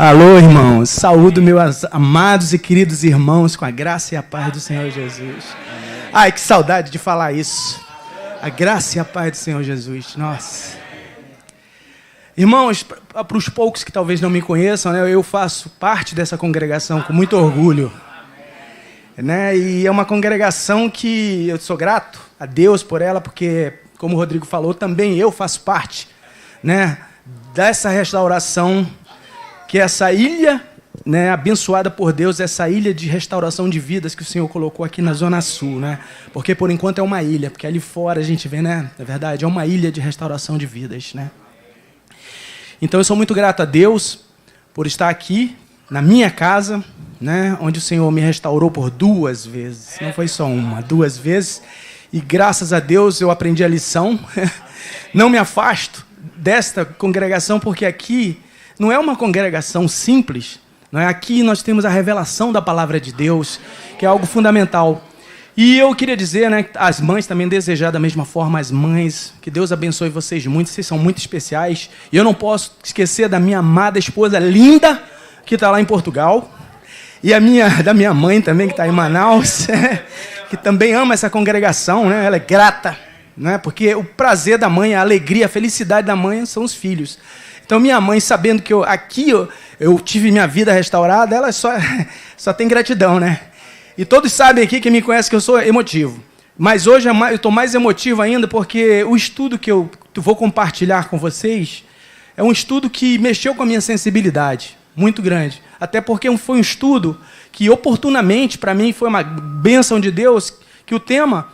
Alô, irmãos. Saúdo meus amados e queridos irmãos com a graça e a paz do Senhor Jesus. Ai, que saudade de falar isso. A graça e a paz do Senhor Jesus. Nossa. Irmãos, para os poucos que talvez não me conheçam, né, eu faço parte dessa congregação com muito orgulho. Né, e é uma congregação que eu sou grato a Deus por ela, porque, como o Rodrigo falou, também eu faço parte, né, dessa restauração, que é essa ilha, né, abençoada por Deus, essa ilha de restauração de vidas que o Senhor colocou aqui na Zona Sul, né? Porque por enquanto é uma ilha, porque ali fora a gente vê, né, na verdade, é uma ilha de restauração de vidas, né? Então eu sou muito grato a Deus por estar aqui na minha casa, né, onde o Senhor me restaurou por 2 vezes, não foi só uma, 2 vezes, e graças a Deus eu aprendi a lição. Não me afasto desta congregação, porque aqui não é uma congregação simples, não é? Aqui nós temos a revelação da palavra de Deus, que é algo fundamental. E eu queria dizer, né, as mães também desejar da mesma forma, as mães, que Deus abençoe vocês muito, vocês são muito especiais. E eu não posso esquecer da minha amada esposa linda, que está lá em Portugal, e da minha mãe também, que está em Manaus, que também ama essa congregação, né? Ela é grata, né? Porque o prazer da mãe, a alegria, a felicidade da mãe são os filhos. Então, minha mãe, sabendo que eu tive minha vida restaurada, ela só tem gratidão, né? E todos sabem aqui, quem me conhece, que eu sou emotivo. Mas hoje eu estou mais emotivo ainda, porque o estudo que eu vou compartilhar com vocês é um estudo que mexeu com a minha sensibilidade, muito grande. Até porque foi um estudo que, oportunamente, para mim, foi uma bênção de Deus, que o tema...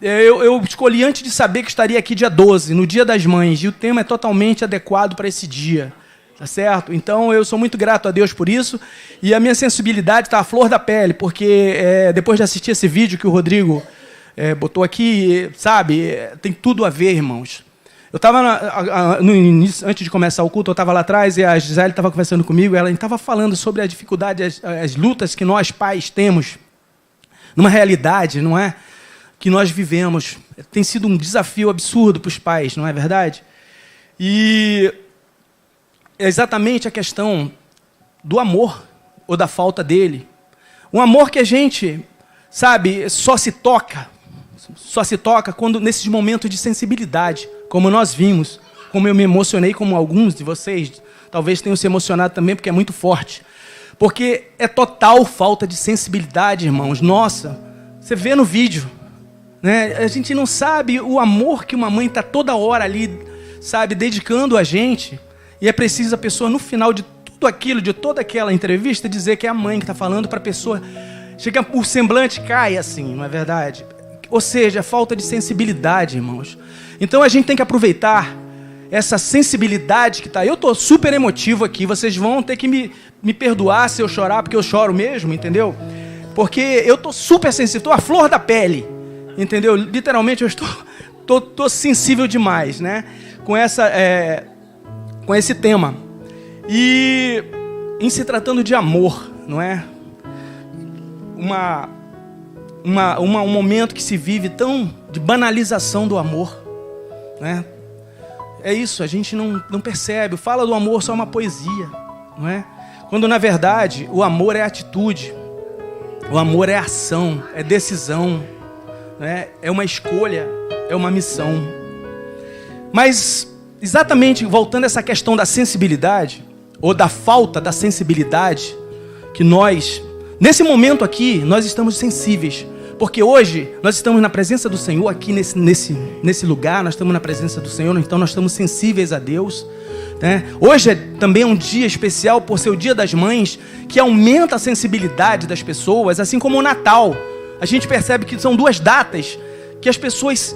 Eu escolhi antes de saber que estaria aqui dia 12, no Dia das Mães, e o tema é totalmente adequado para esse dia, tá certo? Então, eu sou muito grato a Deus por isso, e a minha sensibilidade está à flor da pele, porque depois de assistir esse vídeo que o Rodrigo botou aqui, sabe, tem tudo a ver, irmãos. Eu estava, no início, antes de começar o culto, eu estava lá atrás, e a Gisele estava conversando comigo, ela estava falando sobre a dificuldade, as lutas que nós pais temos, numa realidade, não é? Que nós vivemos. Tem sido um desafio absurdo para os pais, não é verdade? E é exatamente a questão do amor, ou da falta dele. Um amor que a gente, sabe, só se toca quando nesses momentos de sensibilidade, como nós vimos, como eu me emocionei, como alguns de vocês talvez tenham se emocionado também, porque é muito forte. Porque é total falta de sensibilidade, irmãos. Nossa, você vê no vídeo, né? A gente não sabe o amor que uma mãe está toda hora ali, sabe, dedicando a gente. E é preciso a pessoa, no final de tudo aquilo, de toda aquela entrevista, dizer que é a mãe que está falando para a pessoa. Chega, o semblante cai assim, não é verdade? Ou seja, falta de sensibilidade, irmãos. Então a gente tem que aproveitar essa sensibilidade que está. Eu estou super emotivo aqui, vocês vão ter que me perdoar se eu chorar, porque eu choro mesmo, entendeu? Porque eu estou super sensível, estou à flor da pele. Entendeu? Literalmente eu estou sensível demais, né? Com esse tema. E em se tratando de amor, não é? Um momento que se vive tão de banalização do amor, né? É isso, a gente não percebe. Fala do amor só uma poesia, não é? Quando na verdade o amor é atitude, o amor é ação, é decisão. É uma escolha, é uma missão. Mas, exatamente, voltando a essa questão da sensibilidade, ou da falta da sensibilidade, que nós, nesse momento aqui, nós estamos sensíveis. Porque hoje, nós estamos na presença do Senhor, aqui nesse lugar, nós estamos na presença do Senhor, então nós estamos sensíveis a Deus. Né? Hoje também é um dia especial, por ser o Dia das Mães, que aumenta a sensibilidade das pessoas, assim como o Natal. A gente percebe que são 2 datas que as pessoas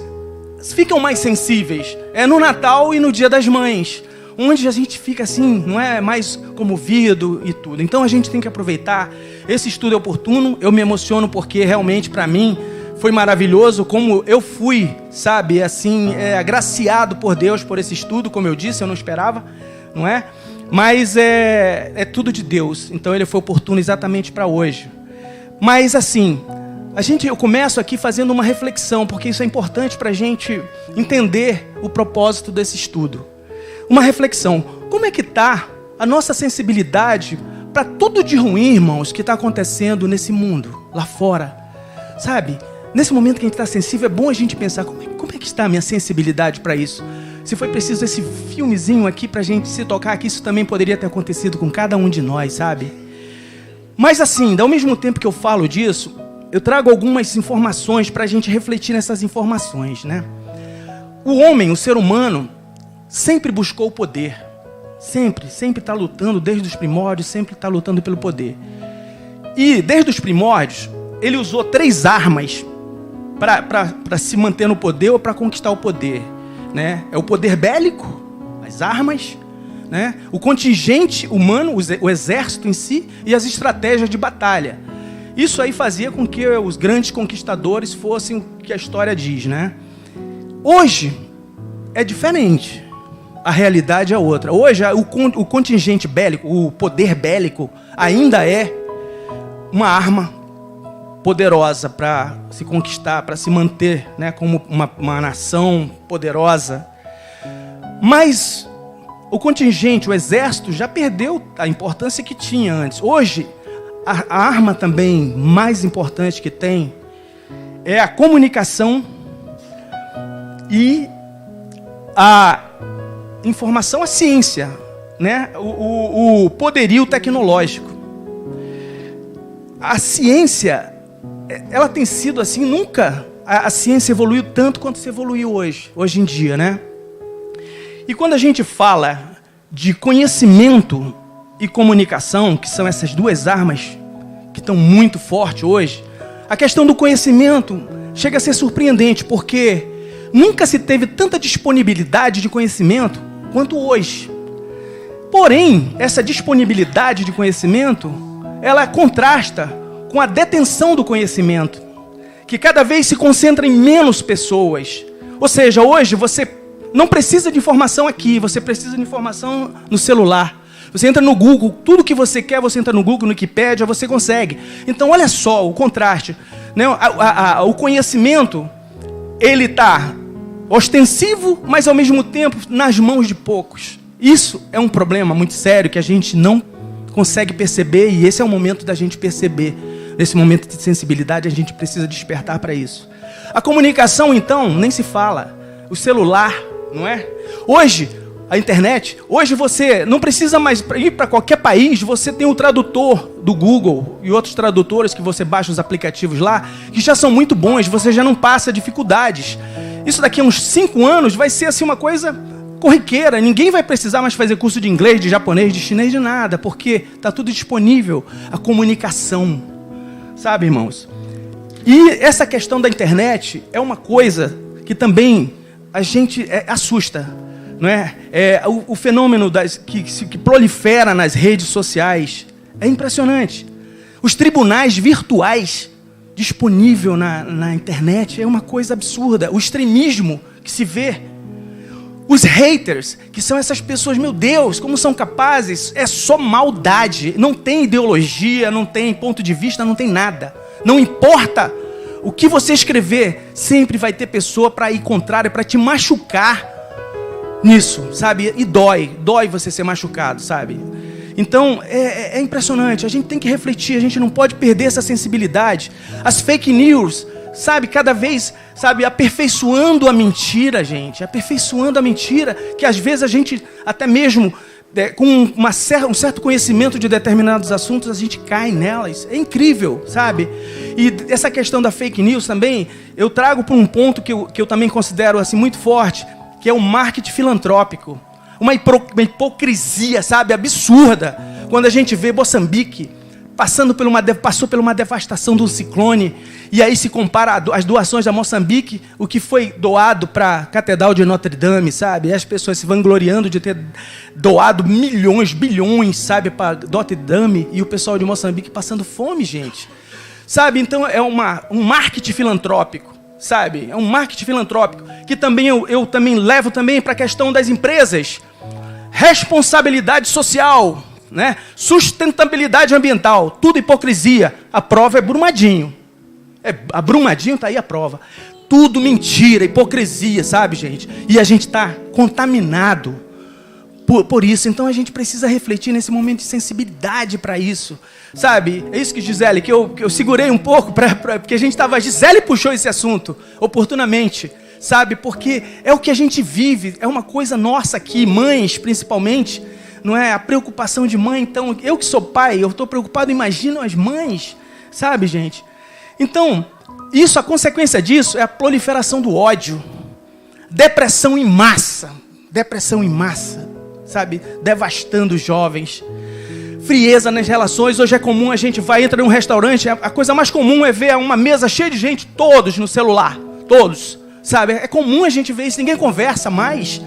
ficam mais sensíveis. É no Natal e no Dia das Mães, onde a gente fica assim, não é, mais comovido e tudo. Então a gente tem que aproveitar. Esse estudo é oportuno. Eu me emociono porque realmente para mim foi maravilhoso, como eu fui, sabe, assim, agraciado por Deus por esse estudo, como eu disse, eu não esperava, não é? Mas é tudo de Deus. Então ele foi oportuno exatamente para hoje. Mas assim, eu começo aqui fazendo uma reflexão, porque isso é importante para a gente entender o propósito desse estudo. Uma reflexão. Como é que está a nossa sensibilidade para tudo de ruim, irmãos, que está acontecendo nesse mundo, lá fora. Sabe? Nesse momento que a gente está sensível, é bom a gente pensar, como é que está a minha sensibilidade para isso? Se foi preciso esse filmezinho aqui para a gente se tocar, que isso também poderia ter acontecido com cada um de nós, sabe? Mas assim, ao mesmo tempo que eu falo disso, eu trago algumas informações para a gente refletir nessas informações, né? O homem, o ser humano, sempre buscou o poder. Sempre está lutando, desde os primórdios, sempre está lutando pelo poder. E, desde os primórdios, ele usou 3 armas para se manter no poder ou para conquistar o poder, né? É o poder bélico, as armas, né? O contingente humano, o exército em si, e as estratégias de batalha. Isso aí fazia com que os grandes conquistadores fossem o que a história diz, né? Hoje é diferente. A realidade é outra. Hoje, o contingente bélico, o poder bélico, ainda é uma arma poderosa para se conquistar, para se manter, né, como uma nação poderosa. Mas o contingente, o exército, já perdeu a importância que tinha antes. Hoje, a arma também mais importante que tem é a comunicação e a informação, a ciência, né? O poderio tecnológico. A ciência, ela tem sido assim, nunca a ciência evoluiu tanto quanto se evoluiu hoje em dia, né? E quando a gente fala de conhecimento e comunicação, que são essas 2 armas que estão muito fortes hoje, a questão do conhecimento chega a ser surpreendente, porque nunca se teve tanta disponibilidade de conhecimento quanto hoje. Porém, essa disponibilidade de conhecimento, ela contrasta com a detenção do conhecimento, que cada vez se concentra em menos pessoas. Ou seja, hoje você não precisa de informação aqui, você precisa de informação no celular. Você entra no Google, tudo que você quer, você entra no Google, no Wikipedia, você consegue. Então, olha só o contraste, né? O conhecimento, ele está ostensivo, mas ao mesmo tempo nas mãos de poucos. Isso é um problema muito sério que a gente não consegue perceber, e esse é o momento da gente perceber. Nesse momento de sensibilidade, a gente precisa despertar para isso. A comunicação, então, nem se fala. O celular, não é? Hoje, a internet, hoje você não precisa mais ir para qualquer país, você tem o tradutor do Google e outros tradutores que você baixa os aplicativos lá, que já são muito bons, você já não passa dificuldades. Isso daqui a uns 5 anos vai ser assim uma coisa corriqueira. Ninguém vai precisar mais fazer curso de inglês, de japonês, de chinês, de nada, porque está tudo disponível. A comunicação, sabe, irmãos? E essa questão da internet é uma coisa que também a gente assusta, não é? O fenômeno que prolifera nas redes sociais é impressionante. Os tribunais virtuais disponível na internet é uma coisa absurda. O extremismo que se vê. Os haters, que são essas pessoas, meu Deus, como são capazes? É só maldade. Não tem ideologia, não tem ponto de vista, não tem nada. Não importa o que você escrever, sempre vai ter pessoa para ir contrária, para te machucar nisso, sabe? E dói você ser machucado, sabe? Então, é impressionante, a gente tem que refletir, a gente não pode perder essa sensibilidade. As fake news, sabe, cada vez, sabe, aperfeiçoando a mentira, gente, aperfeiçoando a mentira, que às vezes a gente, até mesmo com um certo conhecimento de determinados assuntos, a gente cai nelas. É incrível, sabe? E essa questão da fake news também, eu trago para um ponto que eu também considero assim, muito forte, que é o marketing filantrópico. Uma hipocrisia, sabe, absurda. Quando a gente vê Moçambique passou por uma devastação do ciclone, e aí se compara as doações da Moçambique, o que foi doado para a Catedral de Notre Dame, sabe? E as pessoas se vangloriando de ter doado milhões, bilhões, sabe, para Notre Dame, e o pessoal de Moçambique passando fome, gente. Sabe, então é um marketing filantrópico, sabe? É um marketing filantrópico, que também eu também levo também para a questão das empresas. Responsabilidade social, né? Sustentabilidade ambiental, tudo hipocrisia. A prova é Brumadinho. A Brumadinho está aí a prova. Tudo mentira, hipocrisia, sabe, gente? E a gente está contaminado por isso. Então a gente precisa refletir nesse momento de sensibilidade para isso. Sabe? É isso que Gisele, que eu segurei um pouco, porque a gente estava... Gisele puxou esse assunto oportunamente, sabe? Porque é o que a gente vive, é uma coisa nossa aqui, mães principalmente, não é? A preocupação de mãe. Então, eu que sou pai, eu estou preocupado, imagino as mães, sabe, gente? Então, a consequência disso é a proliferação do ódio, depressão em massa, sabe? Devastando os jovens. Frieza nas relações. Hoje é comum, a gente entra num restaurante, a coisa mais comum é ver uma mesa cheia de gente, todos no celular, todos, sabe? É comum a gente ver isso, ninguém conversa mais,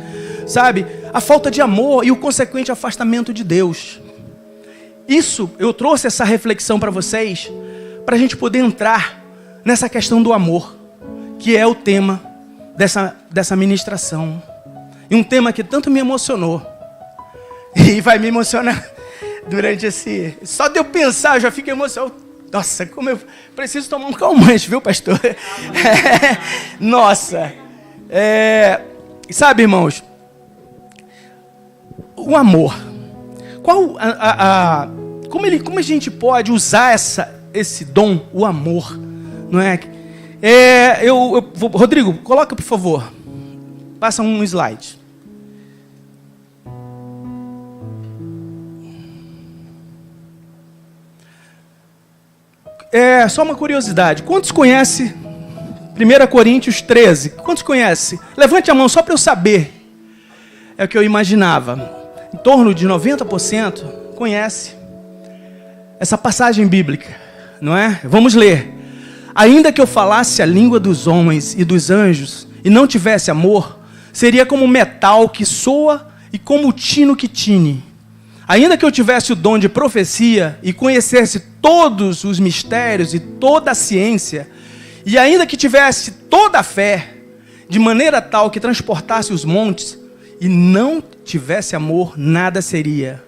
sabe? A falta de amor e o consequente afastamento de Deus. Isso, eu trouxe essa reflexão para vocês, para a gente poder entrar nessa questão do amor, que é o tema dessa ministração. E um tema que tanto me emocionou, e vai me emocionar durante esse... Só de eu pensar, eu já fico emocionado. Nossa, como eu preciso tomar um calmante, viu, pastor? Nossa. Sabe, irmãos, o amor. Como a gente pode usar esse dom, o amor, não é? Rodrigo, coloca, por favor. Passa um slide. Só uma curiosidade. Quantos conhecem 1 Coríntios 13? Quantos conhecem? Levante a mão só para eu saber. É o que eu imaginava. Em torno de 90% conhece essa passagem bíblica, não é? Vamos ler. Ainda que eu falasse a língua dos homens e dos anjos e não tivesse amor, seria como metal que soa e como o tino que tine. Ainda que eu tivesse o dom de profecia e conhecesse todos os mistérios e toda a ciência, e ainda que tivesse toda a fé, de maneira tal que transportasse os montes, e não tivesse amor, nada seria.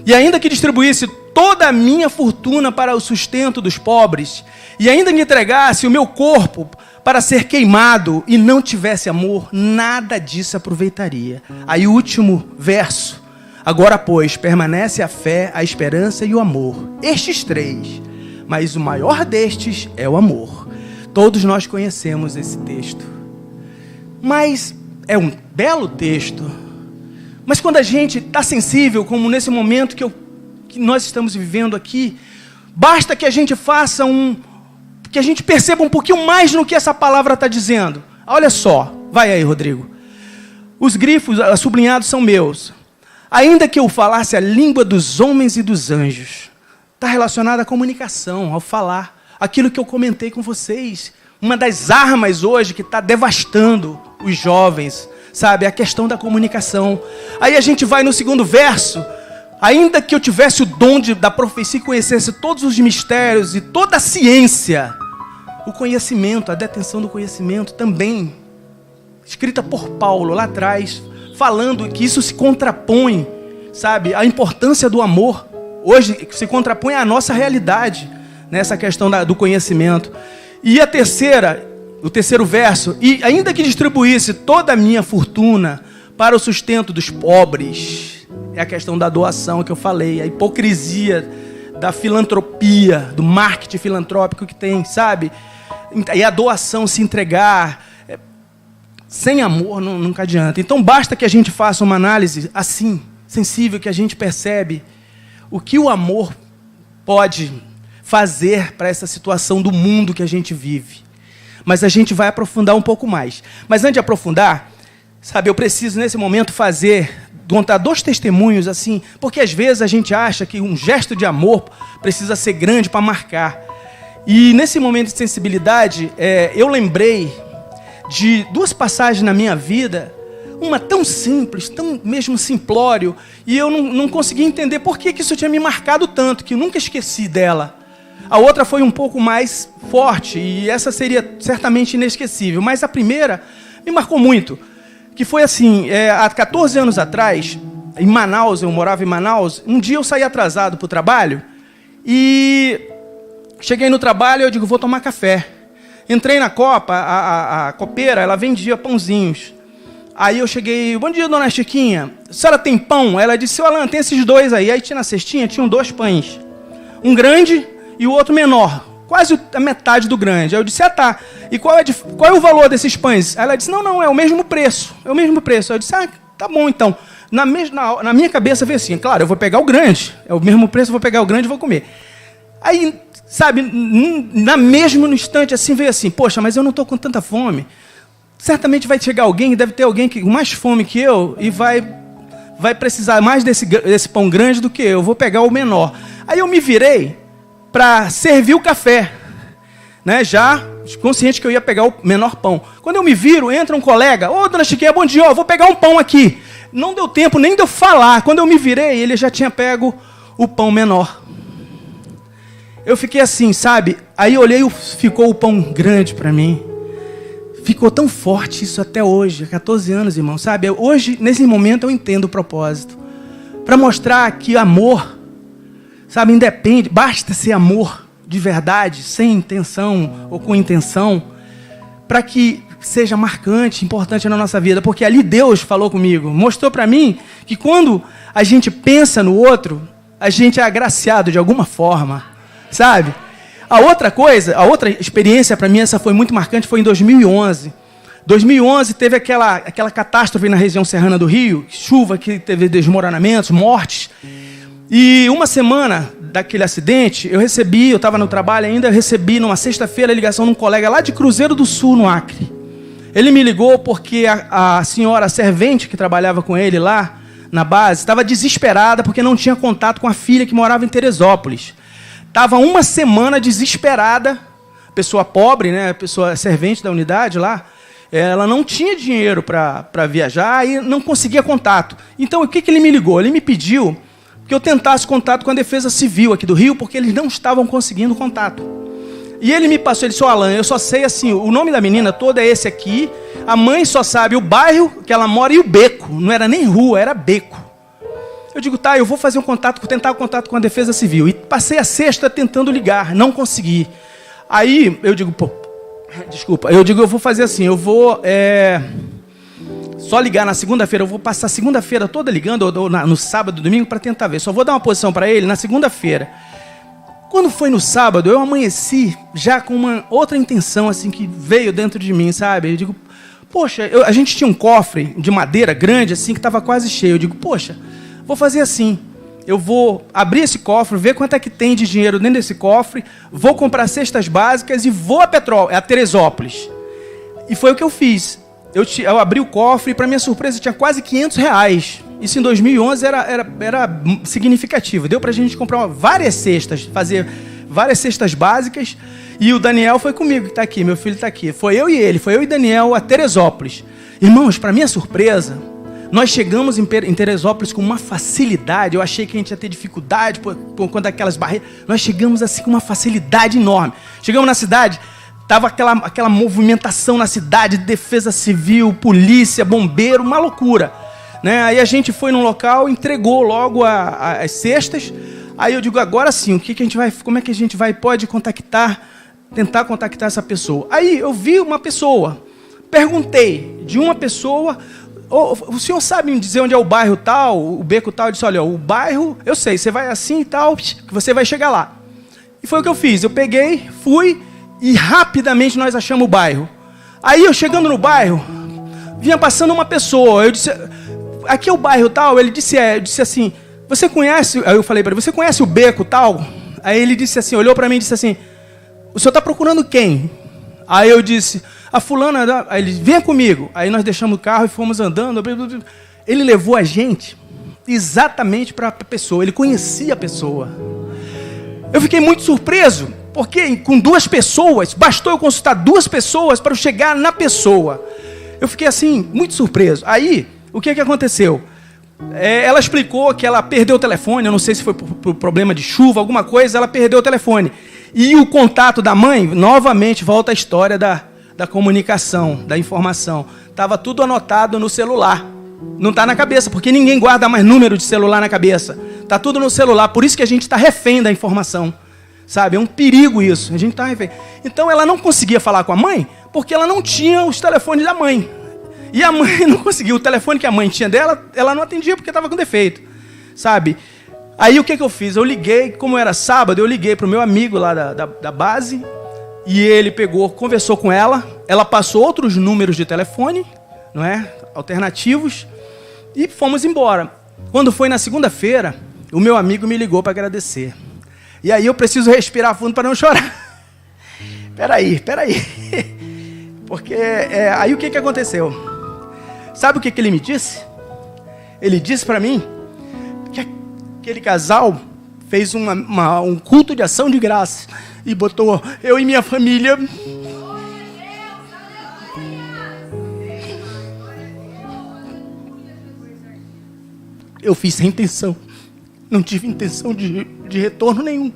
E ainda que distribuísse toda a minha fortuna para o sustento dos pobres, e ainda que entregasse o meu corpo para ser queimado, e não tivesse amor, nada disso aproveitaria. Aí o último verso. Agora, pois, permanece a fé, a esperança e o amor. Estes três. Mas o maior destes é o amor. Todos nós conhecemos esse texto. Mas é um belo texto. Mas quando a gente está sensível, como nesse momento que nós estamos vivendo aqui, basta que a gente faça que a gente perceba um pouquinho mais no que essa palavra está dizendo. Olha só. Vai aí, Rodrigo. Os grifos sublinhados são meus. Ainda que eu falasse a língua dos homens e dos anjos, está relacionado à comunicação, ao falar. Aquilo que eu comentei com vocês. Uma das armas hoje que está devastando os jovens, sabe? A questão da comunicação. Aí a gente vai no segundo verso. Ainda que eu tivesse o dom da profecia e conhecesse todos os mistérios e toda a ciência, o conhecimento, a detenção do conhecimento também, escrita por Paulo lá atrás, falando que isso se contrapõe, sabe, à importância do amor. Hoje se contrapõe à nossa realidade, nessa questão do conhecimento. E o terceiro verso, e ainda que distribuísse toda a minha fortuna para o sustento dos pobres, é a questão da doação que eu falei, a hipocrisia da filantropia, do marketing filantrópico que tem, sabe? E a doação, se entregar... Sem amor nunca adianta. Então basta que a gente faça uma análise assim, sensível, que a gente percebe o que o amor pode fazer para essa situação do mundo que a gente vive. Mas a gente vai aprofundar um pouco mais. Mas antes de aprofundar, sabe, eu preciso nesse momento contar 2 testemunhos assim, porque às vezes a gente acha que um gesto de amor precisa ser grande para marcar. E nesse momento de sensibilidade, eu lembrei de 2 passagens na minha vida, uma tão simples, tão mesmo simplório, e eu não consegui entender por que isso tinha me marcado tanto, que eu nunca esqueci dela. A outra foi um pouco mais forte, e essa seria certamente inesquecível, mas a primeira me marcou muito, que foi assim, há 14 anos atrás, em Manaus, eu morava em Manaus, um dia eu saí atrasado para o trabalho, e cheguei no trabalho e eu digo, vou tomar café. Entrei na Copa, a copeira, ela vendia pãozinhos. Aí eu cheguei, bom dia, dona Chiquinha, a senhora tem pão? Ela disse, Alan, tem esses dois aí. Aí tinha na cestinha, tinham 2 pães. Um grande e o outro menor. Quase a metade do grande. Aí eu disse, tá. E qual é o valor desses pães? Aí ela disse, não, é o mesmo preço. É o mesmo preço. Aí eu disse, tá bom então. Na minha cabeça veio assim, claro, eu vou pegar o grande. É o mesmo preço, eu vou pegar o grande e vou comer. Aí, sabe, no instante assim, veio assim, poxa, mas eu não estou com tanta fome. Certamente vai chegar alguém, deve ter alguém com mais fome que eu e vai precisar mais desse pão grande do que eu. Vou pegar o menor. Aí eu me virei para servir o café, né? Já consciente que eu ia pegar o menor pão. Quando eu me viro, entra um colega. Ô, dona Chiquinha, bom dia, vou pegar um pão aqui. Não deu tempo nem de eu falar. Quando eu me virei, ele já tinha pego o pão menor. Eu fiquei assim, sabe? Aí eu olhei, ficou o pão grande para mim. Ficou tão forte isso até hoje, há 14 anos, irmão, sabe? Hoje, nesse momento, eu entendo o propósito. Para mostrar que amor, sabe, independe, basta ser amor de verdade, sem intenção ou com intenção, para que seja marcante, importante na nossa vida. Porque ali Deus falou comigo, mostrou para mim que quando a gente pensa no outro, a gente é agraciado de alguma forma, sabe? A outra experiência para mim, essa foi muito marcante, foi em 2011. 2011 teve aquela catástrofe na região serrana do Rio, chuva que teve desmoronamentos, mortes. E uma semana daquele acidente, eu estava no trabalho ainda, eu recebi numa sexta-feira a ligação de um colega lá de Cruzeiro do Sul, no Acre. Ele me ligou porque a senhora servente que trabalhava com ele lá na base estava desesperada porque não tinha contato com a filha que morava em Teresópolis. Estava uma semana desesperada, pessoa pobre, né, pessoa servente da unidade lá, ela não tinha dinheiro para viajar e não conseguia contato. Então, o que ele me ligou? Ele me pediu que eu tentasse contato com a Defesa Civil aqui do Rio, porque eles não estavam conseguindo contato. E ele me passou, ele disse, Alan, eu só sei assim, o nome da menina toda é esse aqui, a mãe só sabe o bairro que ela mora e o beco, não era nem rua, era beco. Eu digo, tá, eu vou fazer tentar contato com a Defesa Civil. E passei a sexta tentando ligar, não consegui. Aí eu digo, eu vou fazer assim, eu vou só ligar na segunda-feira, eu vou passar a segunda-feira toda ligando, ou no sábado, domingo, para tentar ver. Só vou dar uma posição para ele na segunda-feira. Quando foi no sábado, eu amanheci já com uma outra intenção, assim, que veio dentro de mim, sabe? Eu digo, poxa, a gente tinha um cofre de madeira grande, assim, que estava quase cheio. Eu digo, poxa, vou fazer assim, eu vou abrir esse cofre, ver quanto é que tem de dinheiro dentro desse cofre, vou comprar cestas básicas e vou a Teresópolis. E foi o que eu fiz. Eu abri o cofre e, para minha surpresa, tinha quase R$500. Isso em 2011 era significativo. Deu para a gente comprar várias cestas, fazer várias cestas básicas. E o Daniel foi comigo, que está aqui, meu filho está aqui. Foi eu e Daniel a Teresópolis. Irmãos, para minha surpresa, nós chegamos em Teresópolis com uma facilidade. Eu achei que a gente ia ter dificuldade por conta daquelas barreiras. Nós chegamos assim com uma facilidade enorme. Chegamos na cidade, estava aquela movimentação na cidade, defesa civil, polícia, bombeiro, uma loucura, né? Aí a gente foi num local, entregou logo as cestas. Aí eu digo, agora sim, como é que a gente pode tentar contactar essa pessoa? Aí eu vi uma pessoa, perguntei de uma pessoa, o senhor sabe me dizer onde é o bairro tal, o beco tal? Eu disse, olha, o bairro, eu sei, você vai assim e tal, que você vai chegar lá. E foi o que eu fiz, eu peguei, fui, e rapidamente nós achamos o bairro. Aí eu chegando no bairro, vinha passando uma pessoa, eu disse, aqui é o bairro tal? Ele disse, eu disse assim, você conhece, aí eu falei para ele, você conhece o beco tal? Aí ele disse assim, olhou para mim e disse assim, o senhor está procurando quem? Aí eu disse, a fulana, aí ele, venha comigo. Aí nós deixamos o carro e fomos andando. Ele levou a gente exatamente para a pessoa, ele conhecia a pessoa. Eu fiquei muito surpreso, porque com 2 pessoas, bastou eu consultar 2 pessoas para eu chegar na pessoa. Eu fiquei assim, muito surpreso. Aí, o que aconteceu? Ela explicou que ela perdeu o telefone, eu não sei se foi por problema de chuva, alguma coisa, ela perdeu o telefone. E o contato da mãe, novamente, volta à história da comunicação, da informação. Estava tudo anotado no celular. Não está na cabeça, porque ninguém guarda mais número de celular na cabeça. Está tudo no celular, por isso que a gente está refém da informação. Sabe, é um perigo isso, a gente está refém. Então ela não conseguia falar com a mãe, porque ela não tinha os telefones da mãe. E a mãe não conseguiu. O telefone que a mãe tinha dela, ela não atendia porque estava com defeito, sabe? Aí o que eu fiz? Eu liguei, como era sábado, eu liguei para o meu amigo lá da base, e ele pegou, conversou com ela, ela passou outros números de telefone, não é? Alternativos, e fomos embora. Quando foi na segunda-feira, o meu amigo me ligou para agradecer. E aí eu preciso respirar fundo para não chorar. Peraí. Porque aí o que aconteceu? Sabe o que ele me disse? Ele disse para mim que aquele casal fez um culto de ação de graça e botou eu e minha família. Eu fiz sem intenção. Não tive intenção de retorno nenhum.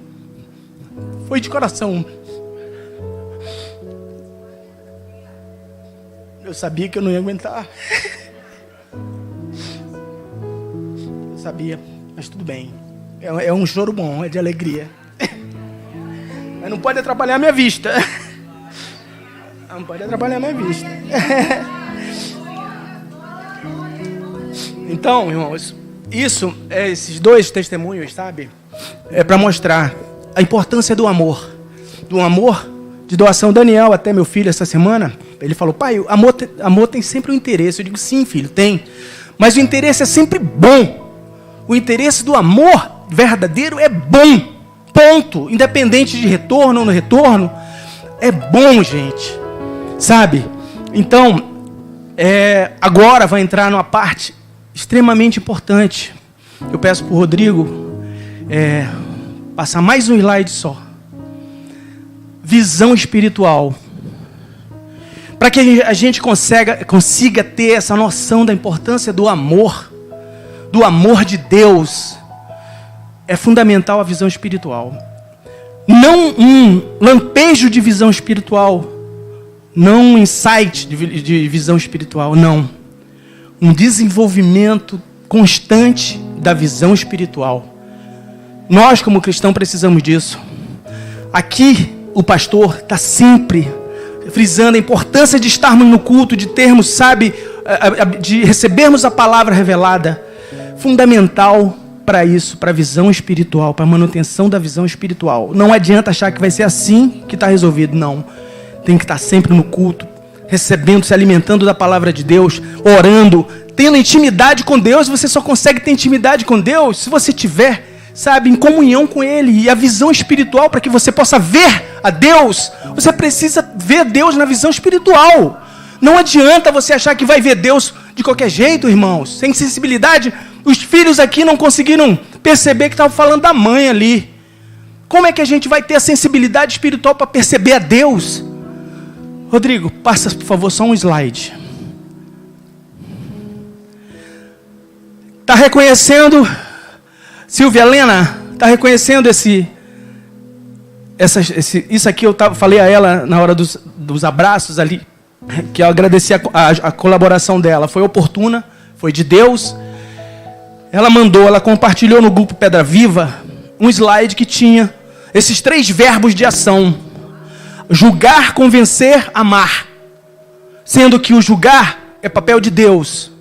Foi de coração. Eu sabia que eu não ia aguentar. Eu sabia, mas tudo bem. É um choro bom, é de alegria. Mas não pode atrapalhar a minha vista. Não pode atrapalhar a minha vista. Então, irmãos, esses dois testemunhos, sabe? É para mostrar a importância do amor. Do amor de doação. Daniel, até meu filho, essa semana, ele falou, pai, amor tem sempre um interesse. Eu digo, sim, filho, tem. Mas o interesse é sempre bom. O interesse do amor verdadeiro é bom. Ponto. Independente de retorno ou não retorno, é bom, gente. Sabe? Então, agora vai entrar numa parte extremamente importante. Eu peço para o Rodrigo passar mais um slide só. Visão espiritual. Para que a gente consiga ter essa noção da importância do amor de Deus, é fundamental a visão espiritual. Não um lampejo de visão espiritual, não um insight de visão espiritual, não. Um desenvolvimento constante da visão espiritual. Nós, como cristãos, precisamos disso. Aqui, o pastor está sempre frisando a importância de estarmos no culto, de termos, sabe, de recebermos a palavra revelada. Fundamental para isso, para a visão espiritual, para a manutenção da visão espiritual. Não adianta achar que vai ser assim que está resolvido, não. Tem que estar sempre no culto, recebendo, se alimentando da palavra de Deus, orando, tendo intimidade com Deus. Você só consegue ter intimidade com Deus se você tiver, sabe, em comunhão com Ele. E a visão espiritual, para que você possa ver a Deus, você precisa ver Deus na visão espiritual. Não adianta você achar que vai ver Deus de qualquer jeito, irmãos, sem sensibilidade. Os filhos aqui não conseguiram perceber que estavam falando da mãe ali. Como é que a gente vai ter a sensibilidade espiritual para perceber a Deus? Rodrigo, passa, por favor, só um slide. Está reconhecendo, Silvia Helena, está reconhecendo isso aqui? Eu falei a ela na hora dos abraços ali, que eu agradeci a colaboração dela. Foi oportuna, foi de Deus. Ela compartilhou no grupo Pedra Viva um slide que tinha esses 3 verbos de ação: julgar, convencer, amar. Sendo que o julgar é papel de Deus,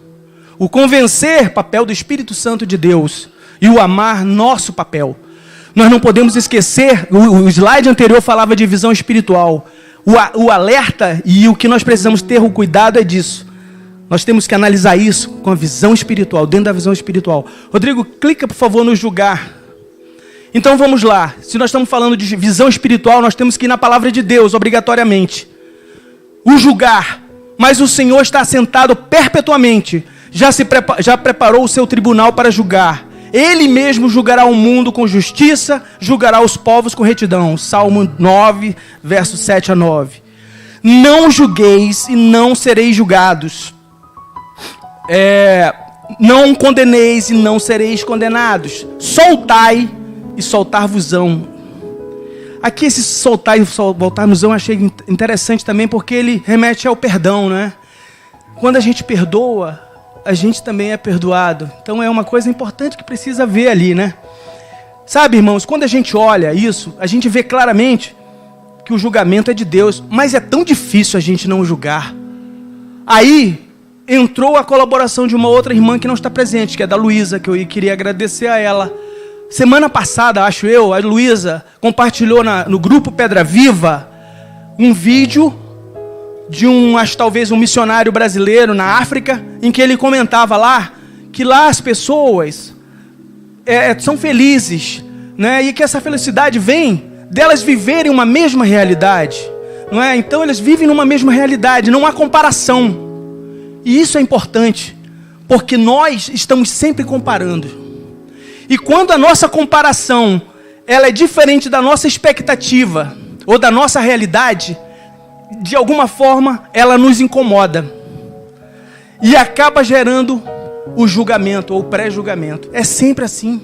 o convencer, papel do Espírito Santo de Deus, e o amar, nosso papel. Nós não podemos esquecer, o slide anterior falava de visão espiritual. O alerta e o que nós precisamos ter o cuidado é disso. Nós temos que analisar isso com a visão espiritual, dentro da visão espiritual. Rodrigo, clica, por favor, no julgar. Então vamos lá. Se nós estamos falando de visão espiritual, nós temos que ir na palavra de Deus, obrigatoriamente. O julgar. Mas o Senhor está assentado perpetuamente. Já preparou o seu tribunal para julgar. Ele mesmo julgará o mundo com justiça, julgará os povos com retidão. Salmo 9, versos 7 a 9. Não julgueis e não sereis julgados. Não condeneis e não sereis condenados. Soltai e soltar-vos-ão. Aqui esse soltar e soltar-vos-ão eu achei interessante também, porque ele remete ao perdão, né? Quando a gente perdoa, a gente também é perdoado. Então é uma coisa importante que precisa ver ali, né? Sabe, irmãos, quando a gente olha isso, a gente vê claramente que o julgamento é de Deus, mas é tão difícil a gente não julgar. Aí entrou a colaboração de uma outra irmã que não está presente, que é da Luísa, que eu queria agradecer a ela. Semana passada, acho eu, a Luísa compartilhou no grupo Pedra Viva um vídeo de talvez um missionário brasileiro na África, em que ele comentava lá que lá as pessoas são felizes, né? E que essa felicidade vem delas viverem uma mesma realidade, não é? Então eles vivem numa mesma realidade, não há comparação. E isso é importante, porque nós estamos sempre comparando. E quando a nossa comparação ela é diferente da nossa expectativa ou da nossa realidade, de alguma forma ela nos incomoda e acaba gerando o julgamento ou o pré-julgamento. É sempre assim,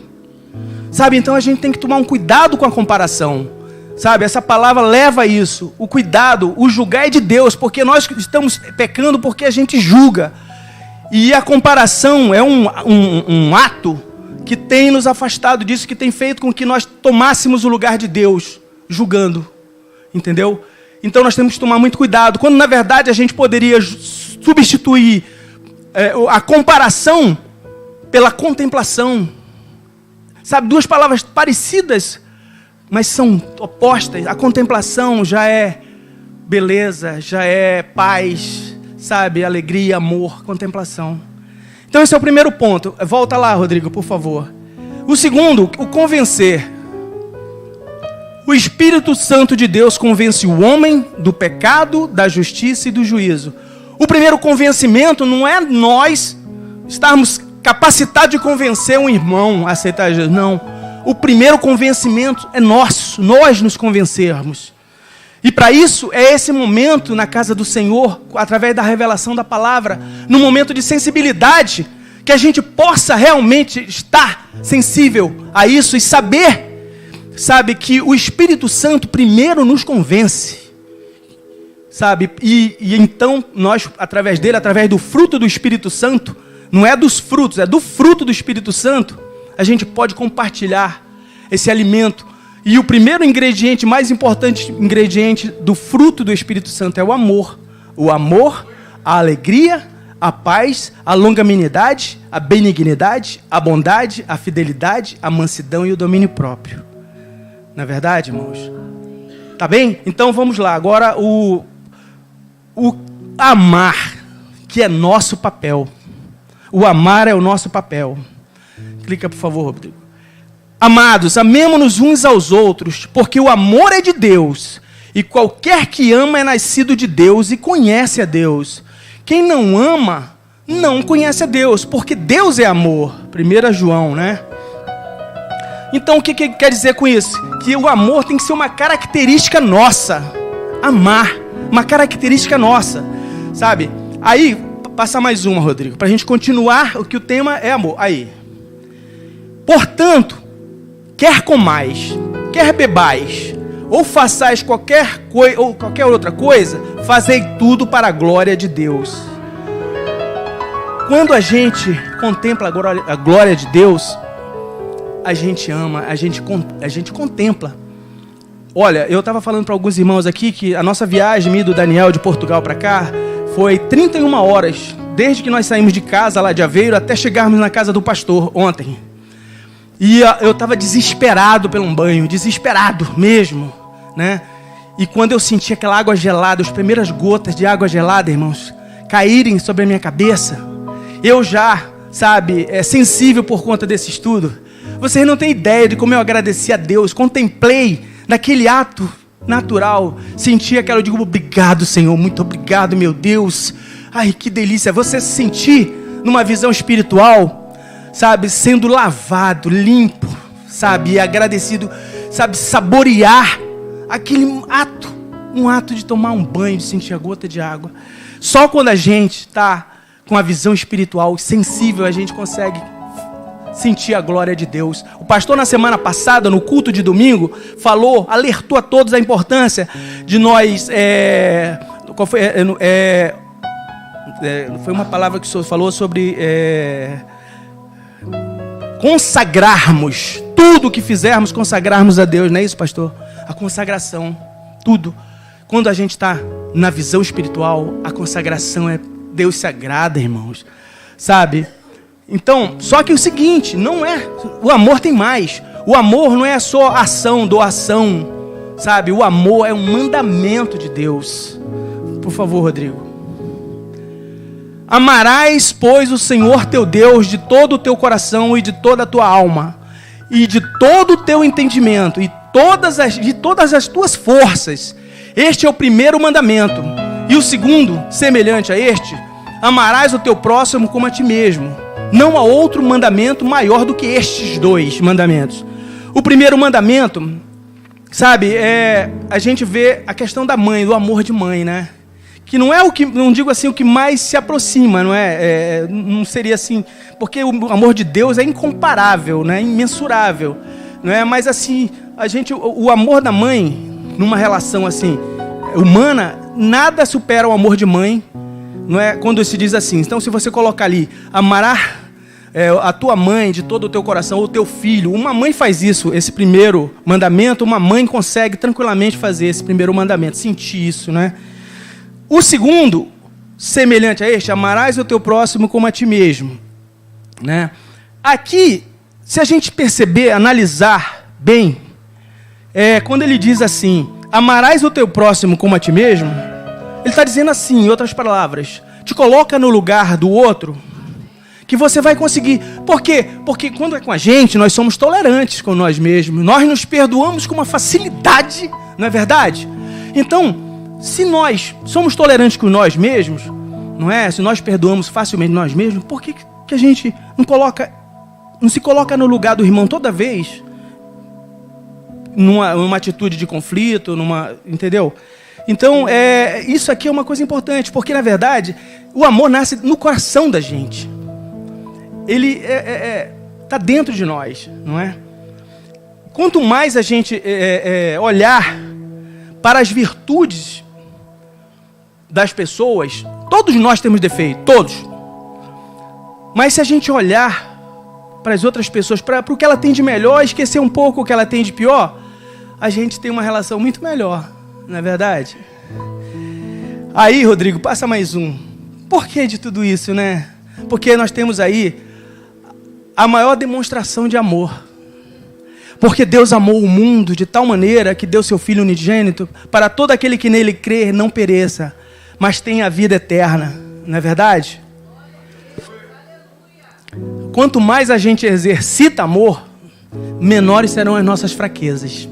sabe? Então a gente tem que tomar um cuidado com a comparação, sabe? Essa palavra leva a isso, o cuidado. O julgar é de Deus, porque nós estamos pecando porque a gente julga, e a comparação é um ato que tem nos afastado disso, que tem feito com que nós tomássemos o lugar de Deus, julgando, entendeu? Então nós temos que tomar muito cuidado, quando na verdade a gente poderia substituir a comparação pela contemplação. Sabe, duas palavras parecidas, mas são opostas. A contemplação já é beleza, já é paz, sabe, alegria, amor, contemplação. Então esse é o primeiro ponto. Volta lá, Rodrigo, por favor. O segundo, o convencer. O Espírito Santo de Deus convence o homem do pecado, da justiça e do juízo. O primeiro convencimento não é nós estarmos capacitados de convencer um irmão a aceitar Jesus. Não. O primeiro convencimento é nosso, nós nos convencermos. E para isso é esse momento na casa do Senhor, através da revelação da palavra, num momento de sensibilidade, que a gente possa realmente estar sensível a isso e saber, sabe, que o Espírito Santo primeiro nos convence, sabe, e então nós, através dele, através do fruto do Espírito Santo, não é dos frutos, é do fruto do Espírito Santo, a gente pode compartilhar esse alimento. E o primeiro ingrediente, mais importante ingrediente do fruto do Espírito Santo é o amor. O amor, a alegria, a paz, a longanimidade, a benignidade, a bondade, a fidelidade, a mansidão e o domínio próprio. Não é verdade, irmãos? Tá bem? Então vamos lá. Agora o amar, que é nosso papel. O amar é o nosso papel. Clica, por favor, Rodrigo. Amados, amemo-nos uns aos outros, porque o amor é de Deus, e qualquer que ama é nascido de Deus e conhece a Deus. Quem não ama, não conhece a Deus, porque Deus é amor. 1 João, né? Então, o que quer dizer com isso? Que o amor tem que ser uma característica nossa. Amar, uma característica nossa, sabe? Aí, passa mais uma, Rodrigo, para a gente continuar, o que o tema é amor. Aí. Portanto, quer comais, quer bebais, ou façais qualquer coisa ou qualquer outra coisa, fazei tudo para a glória de Deus. Quando a gente contempla a glória de Deus, a gente ama, a gente contempla. Olha, eu estava falando para alguns irmãos aqui que a nossa viagem, minha e do Daniel, de Portugal para cá, foi 31 horas, desde que nós saímos de casa lá de Aveiro até chegarmos na casa do pastor ontem. E eu estava desesperado pelo banho, desesperado mesmo, né? E quando eu senti aquela água gelada, as primeiras gotas de água gelada, irmãos, caírem sobre a minha cabeça, eu já, sabe, sensível por conta desse estudo. Vocês não têm ideia de como eu agradeci a Deus, contemplei naquele ato natural, senti aquela, eu digo, obrigado, Senhor, muito obrigado, meu Deus. Ai, que delícia, você se sentir numa visão espiritual, sabe, sendo lavado, limpo, sabe, agradecido, sabe, saborear aquele ato, um ato de tomar um banho, de sentir a gota de água. Só quando a gente está com a visão espiritual sensível, a gente consegue sentir a glória de Deus. O pastor na semana passada, no culto de domingo, falou, alertou a todos a importância de nós, foi uma palavra que o senhor falou sobre consagrarmos, tudo o que fizermos, consagrarmos a Deus, não é isso, pastor? A consagração, tudo. Quando a gente está na visão espiritual, a consagração é Deus se agrada, irmãos. Sabe? Então, só que o seguinte, não é... O amor tem mais. O amor não é só ação, doação. Sabe? O amor é um mandamento de Deus. Por favor, Rodrigo. Amarás, pois, o Senhor teu Deus de todo o teu coração e de toda a tua alma, e de todo o teu entendimento, e de todas as tuas forças. Este é o primeiro mandamento. E o segundo, semelhante a este, amarás o teu próximo como a ti mesmo. Não há outro mandamento maior do que estes dois mandamentos. O primeiro mandamento, sabe, a gente vê a questão da mãe, do amor de mãe, né? Que não é o que, não digo assim, o que mais se aproxima, não é? Não seria assim, porque o amor de Deus é incomparável, né? Imensurável, não é? Mas assim, o amor da mãe, numa relação assim, humana, nada supera o amor de mãe, não é? Quando se diz assim, então se você colocar ali, amará a tua mãe de todo o teu coração, ou o teu filho, uma mãe faz isso, esse primeiro mandamento, uma mãe consegue tranquilamente fazer esse primeiro mandamento, sentir isso, né? O segundo, semelhante a este, amarás o teu próximo como a ti mesmo, né? Aqui, se a gente perceber, analisar bem, quando ele diz assim, amarás o teu próximo como a ti mesmo, ele está dizendo assim, em outras palavras, te coloca no lugar do outro, que você vai conseguir. Por quê? Porque quando é com a gente, nós somos tolerantes com nós mesmos, nós nos perdoamos com uma facilidade, não é verdade? Então, se nós somos tolerantes com nós mesmos, não é? Se nós perdoamos facilmente nós mesmos, por que a gente não se coloca no lugar do irmão toda vez, numa atitude de conflito, entendeu? Então, isso aqui é uma coisa importante, porque na verdade, o amor nasce no coração da gente. Ele está dentro de nós, não é? Quanto mais a gente olhar para as virtudes das pessoas, todos nós temos defeito, todos. Mas se a gente olhar para as outras pessoas, para o que ela tem de melhor, esquecer um pouco o que ela tem de pior, a gente tem uma relação muito melhor, não é verdade? Aí, Rodrigo, passa mais um. Por que de tudo isso, né? Porque nós temos aí a maior demonstração de amor. Porque Deus amou o mundo de tal maneira que deu seu Filho unigênito para todo aquele que nele crer não pereça, mas tenha a vida eterna. Não é verdade? Quanto mais a gente exercita amor, menores serão as nossas fraquezas.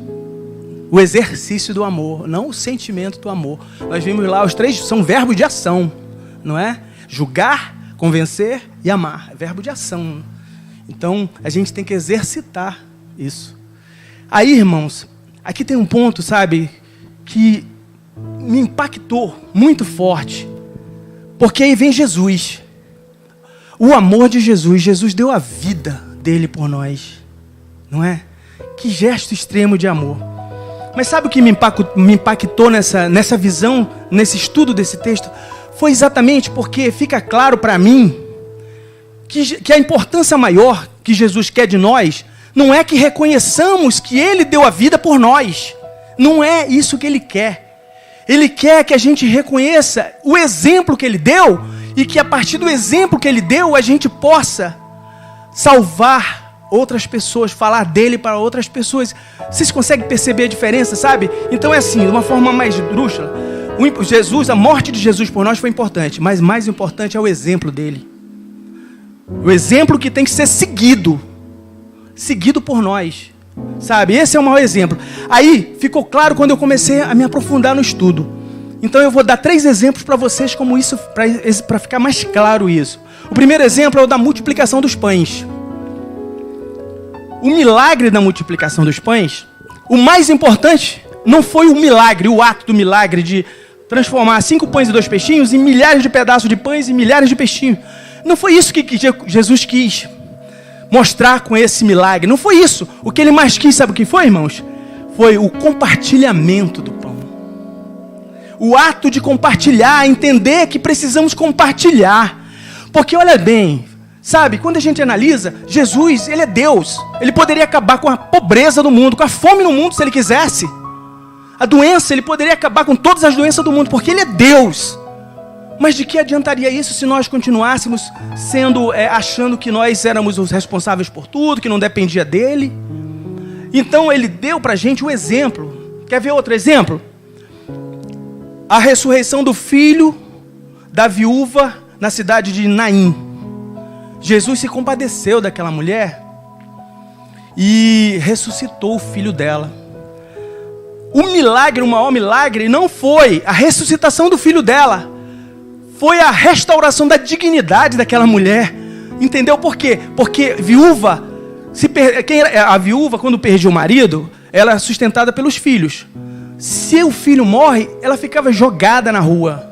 O exercício do amor, não o sentimento do amor. Nós vimos lá, os três são verbos de ação, não é? Julgar, convencer e amar. É verbo de ação. Então, a gente tem que exercitar isso. Aí, irmãos, aqui tem um ponto, sabe, que me impactou muito forte. Porque aí vem Jesus. O amor de Jesus. Jesus deu a vida dele por nós. Não é? Que gesto extremo de amor. Mas sabe o que me impactou nessa visão, nesse estudo desse texto? Foi exatamente porque fica claro para mim que a importância maior que Jesus quer de nós não é que reconheçamos que Ele deu a vida por nós. Não é isso que Ele quer. Ele quer que a gente reconheça o exemplo que Ele deu e que a partir do exemplo que Ele deu a gente possa salvar outras pessoas, falar dele para outras pessoas. Vocês conseguem perceber a diferença, sabe? Então é assim, de uma forma mais drúxula. Jesus, a morte de Jesus por nós foi importante, mas mais importante é o exemplo dele. O exemplo que tem que ser seguido por nós, sabe? Esse é o maior exemplo. Aí ficou claro quando eu comecei a me aprofundar no estudo. Então eu vou dar 3 exemplos para vocês como isso, para ficar mais claro isso. O primeiro exemplo é o da multiplicação dos pães. O milagre da multiplicação dos pães, o mais importante não foi o milagre, o ato do milagre de transformar 5 pães e 2 peixinhos em milhares de pedaços de pães e milhares de peixinhos. Não foi isso que Jesus quis mostrar com esse milagre. Não foi isso. O que ele mais quis, sabe o que foi, irmãos? Foi o compartilhamento do pão. O ato de compartilhar, entender que precisamos compartilhar. Porque olha bem, sabe, quando a gente analisa, Jesus, ele é Deus. Ele poderia acabar com a pobreza do mundo, com a fome no mundo, se ele quisesse. A doença, ele poderia acabar com todas as doenças do mundo, porque ele é Deus. Mas de que adiantaria isso se nós continuássemos achando que nós éramos os responsáveis por tudo, que não dependia dele? Então ele deu para a gente o exemplo. Quer ver outro exemplo? A ressurreição do filho da viúva na cidade de Naim. Jesus se compadeceu daquela mulher e ressuscitou o filho dela. O milagre, o maior milagre, não foi a ressuscitação do filho dela, foi a restauração da dignidade daquela mulher. Entendeu por quê? Porque viúva, a viúva, quando perdia o marido, ela era sustentada pelos filhos. Se o filho morre, ela ficava jogada na rua,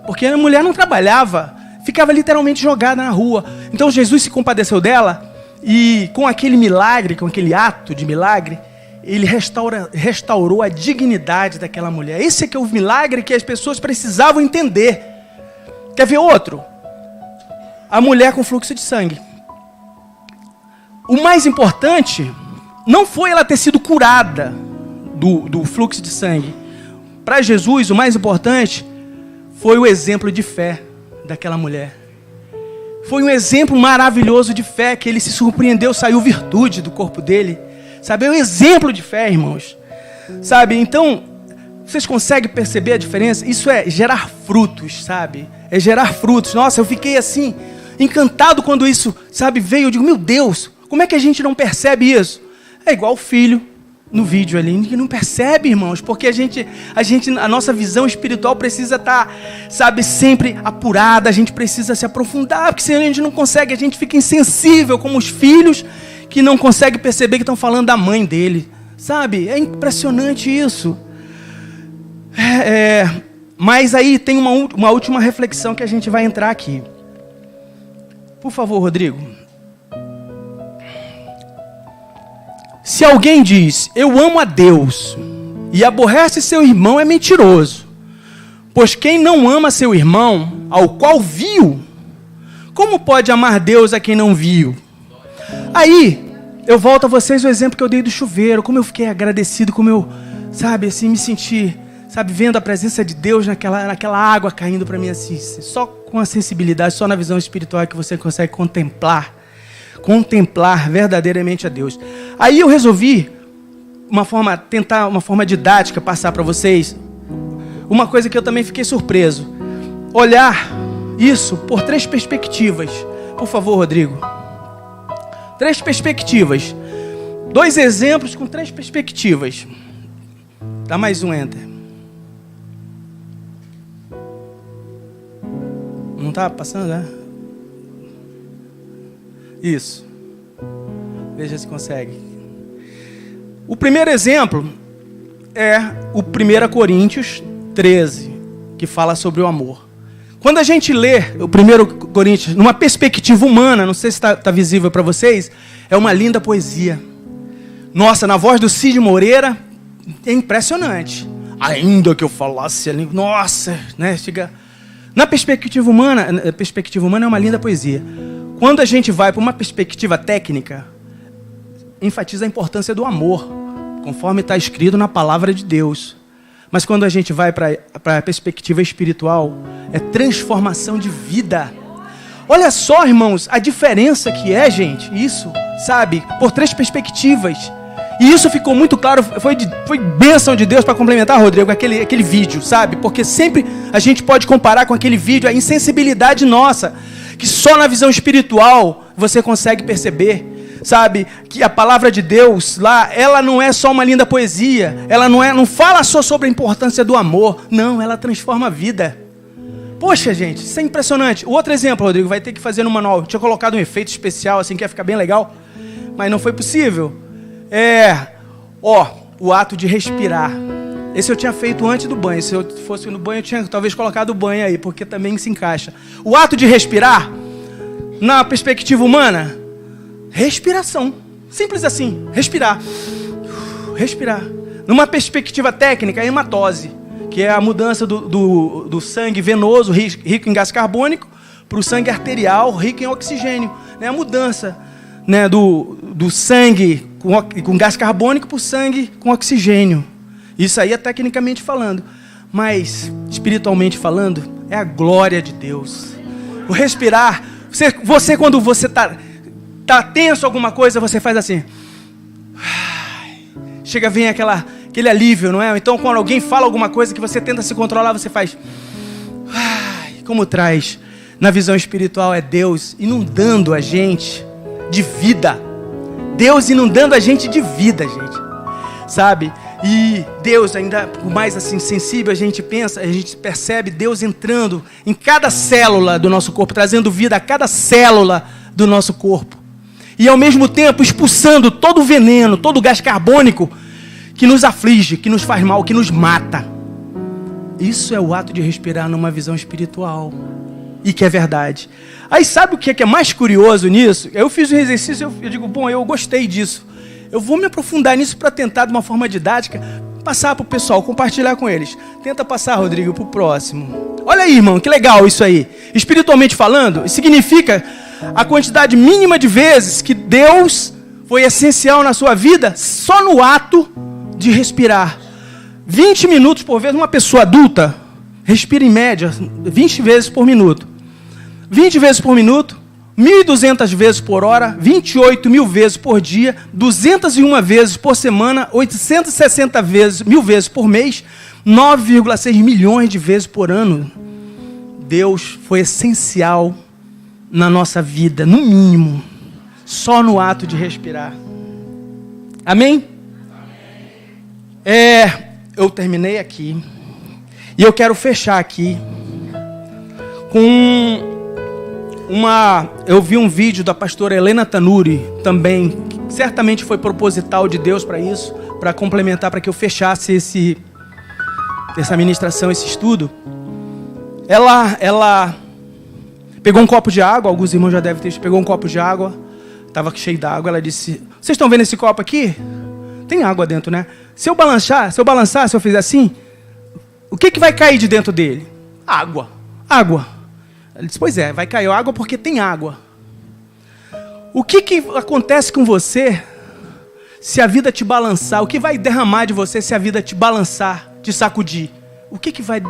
porque a mulher não trabalhava, ficava literalmente jogada na rua. Então Jesus se compadeceu dela e com aquele milagre, com aquele ato de milagre, ele restaurou a dignidade daquela mulher. Esse é que é o milagre que as pessoas precisavam entender. Quer ver outro? A mulher com fluxo de sangue. O mais importante não foi ela ter sido curada do fluxo de sangue. Para Jesus, o mais importante foi o exemplo de fé daquela mulher. Foi um exemplo maravilhoso de fé, que ele se surpreendeu, saiu virtude do corpo dele. Sabe, é um exemplo de fé, irmãos. Sabe, então, vocês conseguem perceber a diferença? Isso é gerar frutos, sabe? É gerar frutos. Nossa, eu fiquei assim, encantado quando isso, sabe, veio. Eu digo, meu Deus, como é que a gente não percebe isso? É igual o filho no vídeo ali, ninguém não percebe, irmãos, porque a nossa visão espiritual precisa estar, sabe, sempre apurada, a gente precisa se aprofundar, porque senão a gente não consegue, a gente fica insensível como os filhos que não conseguem perceber que estão falando da mãe dele, sabe? É impressionante isso. Mas aí tem uma última reflexão que a gente vai entrar aqui. Por favor, Rodrigo. Se alguém diz, eu amo a Deus, e aborrece seu irmão, é mentiroso. Pois quem não ama seu irmão, ao qual viu, como pode amar Deus a quem não viu? Aí, eu volto a vocês o exemplo que eu dei do chuveiro, como eu fiquei agradecido, como eu, sabe, assim, me senti, sabe, vendo a presença de Deus naquela água caindo para mim assim, só com a sensibilidade, só na visão espiritual que você consegue contemplar verdadeiramente a Deus. Aí eu resolvi tentar uma forma didática passar para vocês uma coisa que eu também fiquei surpreso. Olhar isso por 3 perspectivas. Por favor, Rodrigo. 3 perspectivas. 2 exemplos com 3 perspectivas. Dá mais um enter. Não está passando, né? Isso. Veja se consegue. O primeiro exemplo é o 1 Coríntios 13, que fala sobre o amor. Quando a gente lê o 1 Coríntios numa perspectiva humana, não sei se está visível para vocês, é uma linda poesia. Nossa, na voz do Cid Moreira, é impressionante. Ainda que eu falasse a língua, nossa, né? Chega... Na perspectiva humana é uma linda poesia. Quando a gente vai para uma perspectiva técnica, enfatiza a importância do amor, conforme está escrito na palavra de Deus. Mas quando a gente vai para a perspectiva espiritual, é transformação de vida. Olha só, irmãos, a diferença que é, gente, isso, sabe, por 3 perspectivas. E isso ficou muito claro, foi bênção de Deus para complementar, Rodrigo, aquele vídeo, sabe? Porque sempre a gente pode comparar com aquele vídeo a insensibilidade nossa, que só na visão espiritual você consegue perceber, sabe? Que a palavra de Deus lá, ela não é só uma linda poesia, ela não fala só sobre a importância do amor, não, ela transforma a vida. Poxa, gente, isso é impressionante. O outro exemplo, Rodrigo, vai ter que fazer no manual. Eu tinha colocado um efeito especial, assim, que ia ficar bem legal, mas não foi possível. O ato de respirar. Esse eu tinha feito antes do banho. Se eu fosse no banho, eu tinha talvez colocado o banho aí, porque também se encaixa. O ato de respirar, na perspectiva humana, respiração. Simples assim, respirar. Respirar. Numa perspectiva técnica, hematose, que é a mudança do sangue venoso, rico em gás carbônico, para o sangue arterial, rico em oxigênio. É a mudança, né, do sangue com gás carbônico para o sangue com oxigênio. Isso aí é tecnicamente falando. Mas, espiritualmente falando, é a glória de Deus. O respirar, você quando você tá tenso alguma coisa, você faz assim. Chega, vem aquele alívio, não é? Então quando alguém fala alguma coisa que você tenta se controlar, você faz. Como traz na visão espiritual é Deus inundando a gente de vida. Deus inundando a gente de vida, gente. Sabe? E Deus, ainda por mais assim sensível a gente pensa, a gente percebe Deus entrando em cada célula do nosso corpo, trazendo vida a cada célula do nosso corpo. E ao mesmo tempo expulsando todo o veneno, todo o gás carbônico que nos aflige, que nos faz mal, que nos mata. Isso é o ato de respirar numa visão espiritual. E que é verdade. Aí sabe o que é mais curioso nisso? Eu fiz um exercício, eu digo, bom, eu gostei disso. Eu vou me aprofundar nisso para tentar, de uma forma didática, passar para o pessoal, compartilhar com eles. Tenta passar, Rodrigo, para o próximo. Olha aí, irmão, que legal isso aí. Espiritualmente falando, significa a quantidade mínima de vezes que Deus foi essencial na sua vida só no ato de respirar. 20 minutos por vez. Uma pessoa adulta respira em média 20 vezes por minuto. 20 vezes por minuto, 1.200 vezes por hora, 28.000 vezes por dia, 201 vezes por semana, 860 mil vezes por mês, 9,6 milhões de vezes por ano. Deus foi essencial na nossa vida, no mínimo, só no ato de respirar. Amém? Eu terminei aqui. E eu quero fechar aqui com eu vi um vídeo da pastora Helena Tanuri também, que certamente foi proposital de Deus para isso, para complementar, para que eu fechasse essa ministração, esse estudo. Ela pegou um copo de água, alguns irmãos já devem ter visto, pegou um copo de água, estava cheio d'água, ela disse, vocês estão vendo esse copo aqui? Tem água dentro, né? Se eu balançar, se eu fizer assim, o que vai cair de dentro dele? Água. Ele disse, pois é, vai cair água porque tem água. O que acontece com você se a vida te balançar? O que vai derramar de você se a vida te balançar, te sacudir? O que vai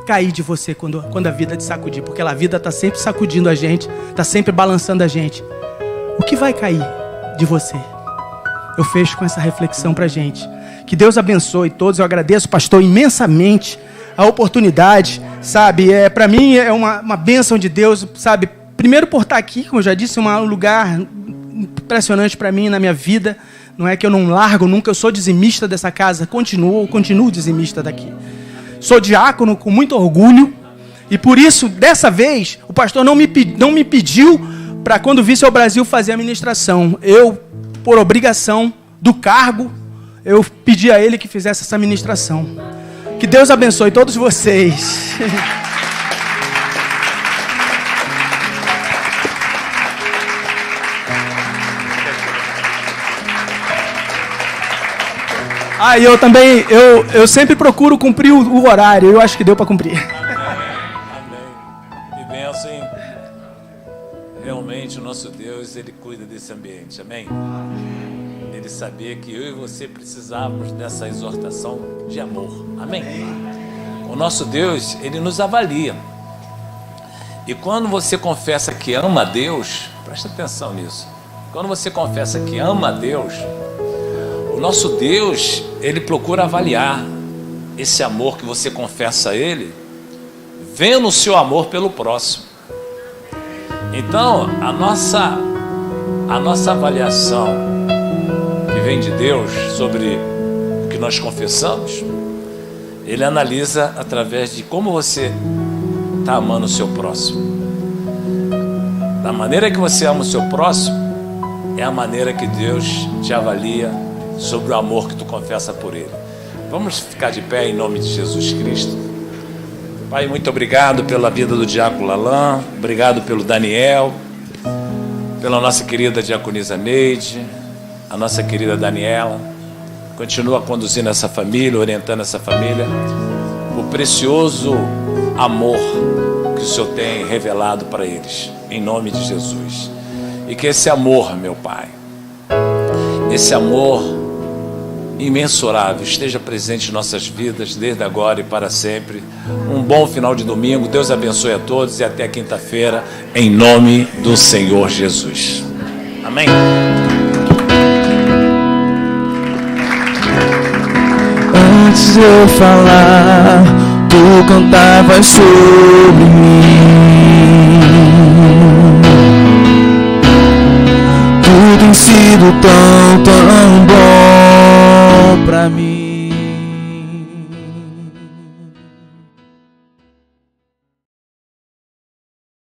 cair de você quando a vida te sacudir? Porque a vida está sempre sacudindo a gente, está sempre balançando a gente. O que vai cair de você? Eu fecho com essa reflexão para a gente. Que Deus abençoe todos. Eu agradeço, pastor, imensamente a oportunidade, sabe? Para mim é uma bênção de Deus, sabe? Primeiro por estar aqui, como eu já disse, um lugar impressionante para mim na minha vida. Não é que eu não largo nunca, eu sou dizimista dessa casa, continuo dizimista daqui. Sou diácono com muito orgulho. E por isso, dessa vez, o pastor não me pediu para quando visse ao Brasil fazer a ministração. Eu, por obrigação do cargo, eu pedi a ele que fizesse essa ministração. Que Deus abençoe todos vocês. Eu também, eu sempre procuro cumprir o horário. Eu acho que deu para cumprir. Amém. E bênção, hein? Realmente o nosso Deus, Ele cuida desse ambiente. Amém? Ele sabia que eu e você precisávamos dessa exortação de amor. Amém? O nosso Deus, Ele nos avalia. E quando você confessa que ama a Deus, presta atenção nisso. Quando você confessa que ama a Deus, o nosso Deus, Ele procura avaliar esse amor que você confessa a Ele, vendo o seu amor pelo próximo. Então, a nossa avaliação que vem de Deus sobre o que nós confessamos, Ele analisa através de como você está amando o seu próximo. Da maneira que você ama o seu próximo, é a maneira que Deus te avalia sobre o amor que tu confessa por Ele. Vamos ficar de pé em nome de Jesus Cristo. Pai, muito obrigado pela vida do diácono Lalan, obrigado pelo Daniel, pela nossa querida diaconisa Neide, a nossa querida Daniela. Continua conduzindo essa família, orientando essa família, o precioso amor que o Senhor tem revelado para eles, em nome de Jesus. E que esse amor, meu Pai, esse amor imensurável esteja presente em nossas vidas, desde agora e para sempre. Um bom final de domingo. Deus abençoe a todos e até quinta-feira, em nome do Senhor Jesus. Amém. Antes de eu falar, tu cantavas sobre mim. Tu tem sido tão, tão bom pra mim.